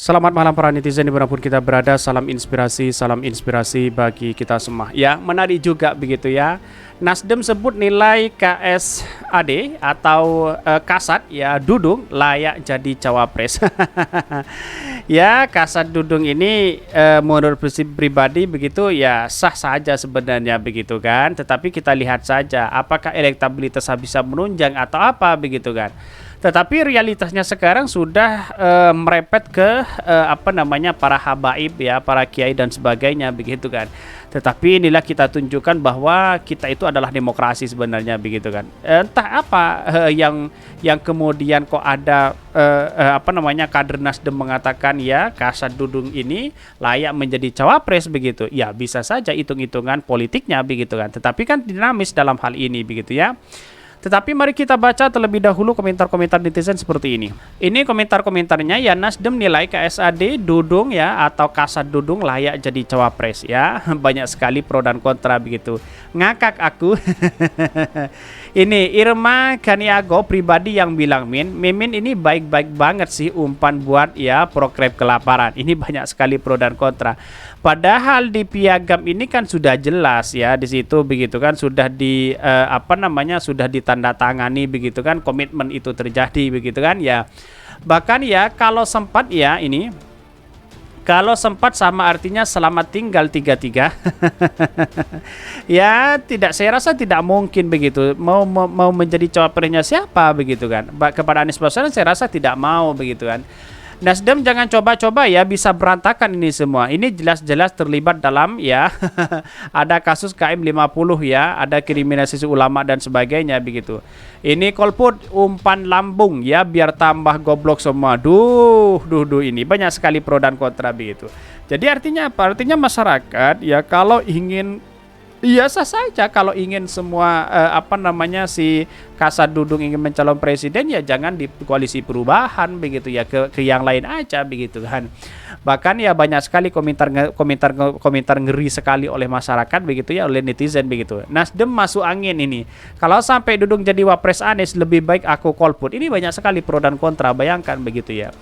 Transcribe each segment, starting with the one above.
Selamat malam para netizen dimanapun kita berada. Salam inspirasi bagi kita semua. Ya, menarik juga begitu ya. Nasdem sebut nilai KSAD atau Kasat ya Dudung layak jadi cawapres. Ya, Kasat Dudung ini menurut pribadi begitu ya sah saja sebenarnya begitu kan. Tetapi kita lihat saja apakah elektabilitas bisa menunjang atau apa begitu kan. Tetapi realitasnya sekarang sudah merepet ke para habaib ya, para kiai dan sebagainya begitu kan. Tetapi inilah kita tunjukkan bahwa kita itu adalah demokrasi sebenarnya begitu kan. Entah apa yang kemudian kok ada kader Nasdem mengatakan ya Kasat Dudung ini layak menjadi cawapres begitu. Ya bisa saja hitung-hitungan politiknya begitu kan. Tetapi kan dinamis dalam hal ini begitu ya. Tetapi mari kita baca terlebih dahulu komentar-komentar netizen seperti ini. Ini komentar-komentarnya ya, Nasdem nilai KSAD Dudung ya atau Kasat Dudung layak jadi cawapres ya. Banyak sekali pro dan kontra begitu. Ngakak aku. Ini Irma Kaniago pribadi yang bilang Mimin ini baik-baik banget sih umpan buat ya program kelaparan. Ini banyak sekali pro dan kontra. Padahal di piagam ini kan sudah jelas ya di situ begitu kan sudah sudah ditandatangani begitu kan komitmen itu terjadi begitu kan ya. Bahkan ya kalau sempat sama artinya selamat tinggal 33. Ya saya rasa tidak mungkin begitu mau menjadi cawapresnya siapa begitu kan. Kepada Anies Baswedan saya rasa tidak mau begitu kan. Nasdem jangan coba-coba ya bisa berantakan ini semua. Ini jelas-jelas terlibat dalam ya ada kasus KM 50 ya, ada kriminalisasi ulama dan sebagainya begitu. Ini golput umpan lambung ya biar tambah goblok semua. Duh ini banyak sekali pro dan kontra begitu. Jadi artinya apa? Artinya masyarakat ya kalau ingin sah saja kalau ingin semua si Kasat Dudung ingin mencalon presiden ya jangan di koalisi perubahan begitu ya ke yang lain aja begitu kan. Bahkan ya banyak sekali komentar ngeri sekali oleh masyarakat begitu ya oleh netizen begitu. Nasdem masuk angin ini. Kalau sampai Dudung jadi wapres Anies lebih baik aku golput. Ini banyak sekali pro dan kontra bayangkan begitu ya.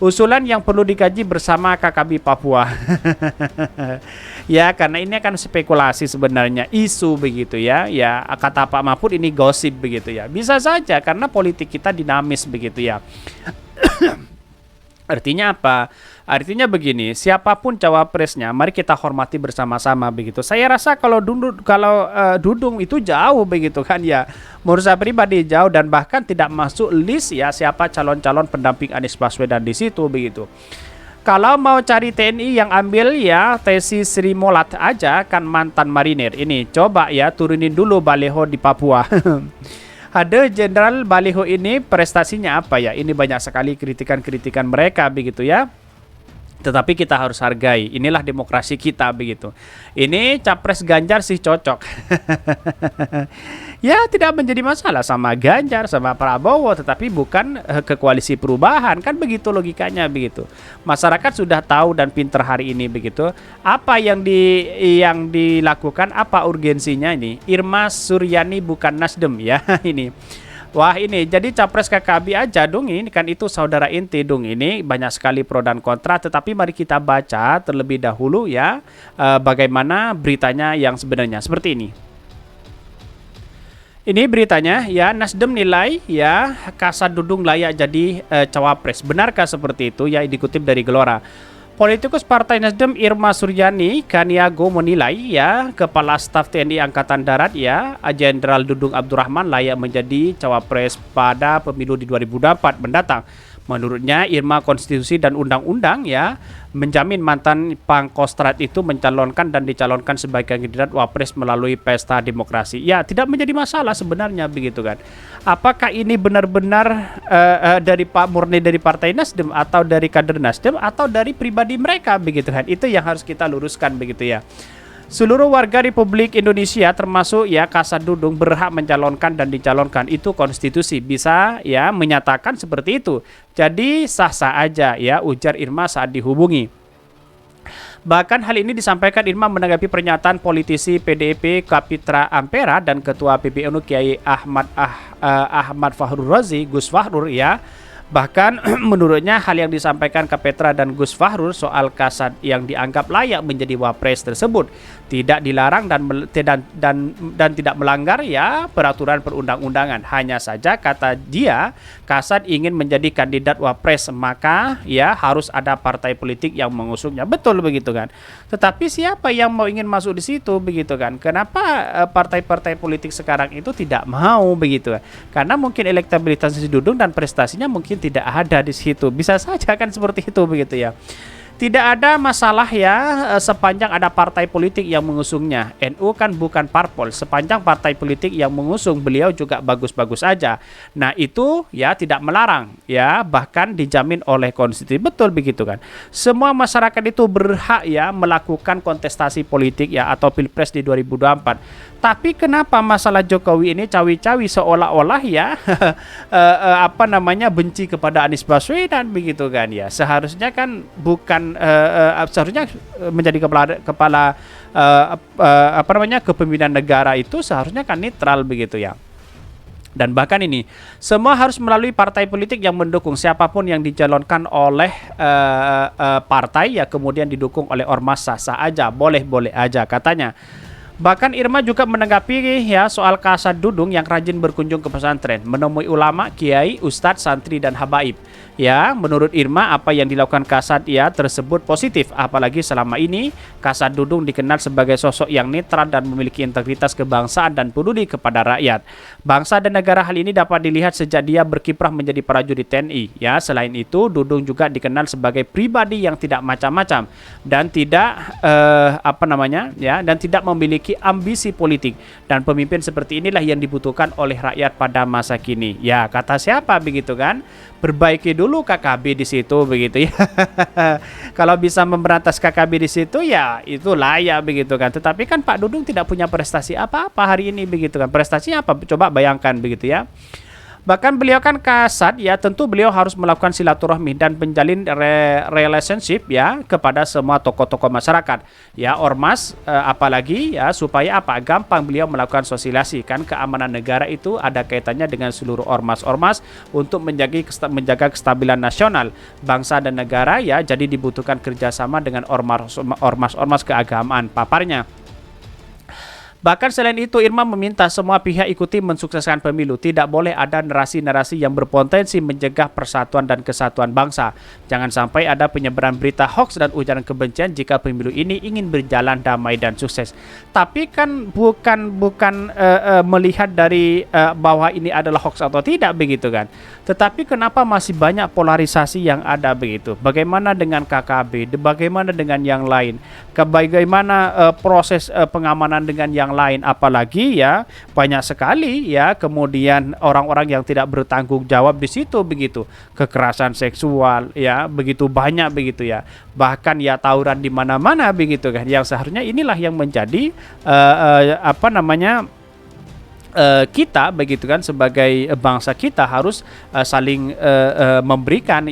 Usulan yang perlu dikaji bersama KKB Papua. Ya karena ini akan spekulasi sebenarnya isu begitu ya. Ya kata Pak Mahfud ini gosip begitu ya. Bisa saja karena politik kita dinamis begitu ya. Artinya apa? Artinya begini, siapapun cawapresnya, mari kita hormati bersama-sama begitu. Saya rasa kalau Dudung itu jauh begitu kan ya. Menurut saya pribadi jauh dan bahkan tidak masuk list ya siapa calon-calon pendamping Anies Baswedan di situ begitu. Kalau mau cari TNI yang ambil ya Tesi Sri Molat aja kan mantan marinir. Ini coba ya turunin dulu baleho di Papua. Ada Jenderal Baliho ini prestasinya apa ya? Ini banyak sekali kritikan-kritikan mereka begitu ya. Tetapi kita harus hargai. Inilah demokrasi kita begitu. Ini capres Ganjar sih cocok. Ya tidak menjadi masalah sama Ganjar sama Prabowo, tetapi bukan ke koalisi perubahan kan begitu logikanya begitu. Masyarakat sudah tahu dan pinter hari ini begitu. Apa yang dilakukan, apa urgensinya ini? Irma Suryani bukan Nasdem ya ini. Wah ini jadi capres KKB aja dong ini kan itu saudara inti dong ini banyak sekali pro dan kontra tetapi mari kita baca terlebih dahulu ya bagaimana beritanya yang sebenarnya seperti ini. Ini beritanya ya Nasdem nilai ya Kasat Dudung layak jadi cawapres. Benarkah seperti itu ya dikutip dari Gelora. Politikus Partai Nasdem Irma Suryani Kaniago menilai ya Kepala Staf TNI Angkatan Darat ya Jenderal Dudung Abdurrahman layak menjadi cawapres pada pemilu di 2024 mendatang. Menurutnya Irma konstitusi dan undang-undang ya menjamin mantan Pangkostrat itu mencalonkan dan dicalonkan sebagai kandidat wapres melalui pesta demokrasi. Ya tidak menjadi masalah sebenarnya begitu kan. Apakah ini benar-benar dari Pak Murni dari Partai Nasdem atau dari kader Nasdem atau dari pribadi mereka begitu kan. Itu yang harus kita luruskan begitu ya. Seluruh warga Republik Indonesia termasuk ya Kasat Dudung berhak mencalonkan dan dicalonkan. Itu konstitusi bisa ya menyatakan seperti itu. Jadi sah-sah aja ya ujar Irma saat dihubungi. Bahkan hal ini disampaikan Irma menanggapi pernyataan politisi PDIP Kapitra Ampera dan Ketua PBNU Kiai Ahmad Fahrur Razi Gus Fahrur ya Bahkan menurutnya hal yang disampaikan Kapetra dan Gus Fahrul soal Kasat yang dianggap layak menjadi wapres tersebut tidak dilarang dan tidak melanggar ya peraturan perundang-undangan. Hanya saja kata dia Kasat ingin menjadi kandidat wapres, maka ya harus ada partai politik yang mengusungnya. Betul begitu kan. Tetapi siapa yang mau ingin masuk di situ begitu kan? Kenapa partai-partai politik sekarang itu tidak mau begitu? Karena mungkin elektabilitas si Dudung dan prestasinya mungkin tidak ada di situ. Bisa saja kan seperti itu begitu ya. Tidak ada masalah ya sepanjang ada partai politik yang mengusungnya. NU kan bukan parpol. Sepanjang partai politik yang mengusung beliau juga bagus-bagus aja. Nah itu ya tidak melarang ya, bahkan dijamin oleh konstitusi. Betul begitu kan. Semua masyarakat itu berhak ya melakukan kontestasi politik ya atau pilpres di 2024. Tapi kenapa masalah Jokowi ini cawi-cawi seolah-olah ya benci kepada Anies Baswedan begitu kan ya. Seharusnya kan bukan seharusnya menjadi kepala kepemimpinan negara itu seharusnya kan netral begitu ya. Dan bahkan ini semua harus melalui partai politik yang mendukung siapapun yang dicalonkan oleh partai ya, kemudian didukung oleh ormas sah-sah aja, boleh-boleh aja katanya. Bahkan Irma juga menanggapi ya soal Kasat Dudung yang rajin berkunjung ke pesantren, menemui ulama, kiai, ustadz, santri dan habaib. Ya, menurut Irma apa yang dilakukan Kasat ya tersebut positif, apalagi selama ini Kasat Dudung dikenal sebagai sosok yang netral dan memiliki integritas kebangsaan dan peduli kepada rakyat. Bangsa dan negara hal ini dapat dilihat sejak dia berkiprah menjadi prajurit TNI. Ya, selain itu Dudung juga dikenal sebagai pribadi yang tidak macam-macam dan tidak dan tidak memiliki ambisi politik, dan pemimpin seperti inilah yang dibutuhkan oleh rakyat pada masa kini. Ya, kata siapa begitu kan? Perbaiki dulu KKB di situ begitu ya. Kalau bisa memberantas KKB di situ ya itu layak begitu kan. Tetapi kan Pak Dudung tidak punya prestasi apa-apa hari ini begitu kan. Prestasinya apa? Coba bayangkan begitu ya. Bahkan beliau kan Kasat ya, tentu beliau harus melakukan silaturahmi dan menjalin relationship ya kepada semua tokoh-tokoh masyarakat ya, ormas apalagi ya, supaya apa, gampang beliau melakukan sosialisasi kan. Keamanan negara itu ada kaitannya dengan seluruh ormas-ormas untuk menjaga kestabilan nasional bangsa dan negara ya. Jadi dibutuhkan kerjasama dengan ormas keagamaan paparnya. Bahkan selain itu, Irma meminta semua pihak ikuti mensukseskan pemilu. Tidak boleh ada narasi-narasi yang berpotensi mencegah persatuan dan kesatuan bangsa. Jangan sampai ada penyebaran berita hoax dan ujaran kebencian jika pemilu ini ingin berjalan damai dan sukses. Tapi kan bukan melihat dari bahwa ini adalah hoax atau tidak begitu kan. Tetapi kenapa masih banyak polarisasi yang ada begitu? Bagaimana dengan KKB? Bagaimana dengan yang lain? Bagaimana proses pengamanan dengan yang lain, apalagi ya banyak sekali ya kemudian orang-orang yang tidak bertanggung jawab di situ begitu, kekerasan seksual ya begitu banyak begitu ya, bahkan ya tawuran di mana-mana begitu kan, yang seharusnya inilah yang menjadi kita begitu kan sebagai bangsa kita harus saling memberikan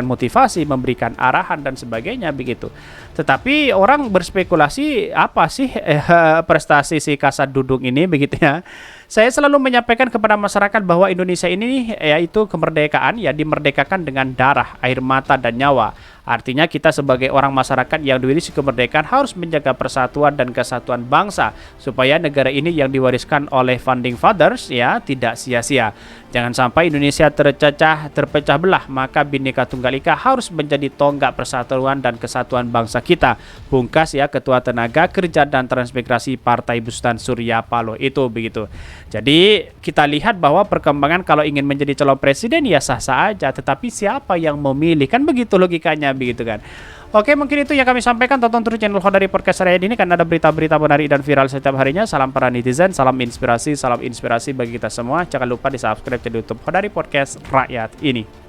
motivasi, memberikan arahan dan sebagainya begitu. Tetapi orang berspekulasi apa sih prestasi si Kasat Dudung ini begitu ya. Saya selalu menyampaikan kepada masyarakat bahwa Indonesia ini yaitu kemerdekaan ya dimerdekakan dengan darah, air mata dan nyawa. Artinya kita sebagai orang masyarakat yang dimiliki kemerdekaan harus menjaga persatuan dan kesatuan bangsa supaya negara ini yang diwariskan oleh founding fathers ya tidak sia-sia. Jangan sampai Indonesia terpecah belah, maka Bhinneka Tunggal Ika harus menjadi tonggak persatuan dan kesatuan bangsa kita. Pungkas ya Ketua Tenaga Kerja dan Transmigrasi Partai Busutan Surya Paloh itu begitu. Jadi kita lihat bahwa perkembangan kalau ingin menjadi calon presiden ya sah-sah aja, tetapi siapa yang memilih kan begitu logikanya begitu kan. Oke, mungkin itu yang kami sampaikan. Tonton terus channel Khodari Podcast saya ini karena ada berita-berita menarik dan viral setiap harinya. Salam para netizen, salam inspirasi bagi kita semua. Jangan lupa di subscribe channel YouTube Khodari Podcast Rakyat ini.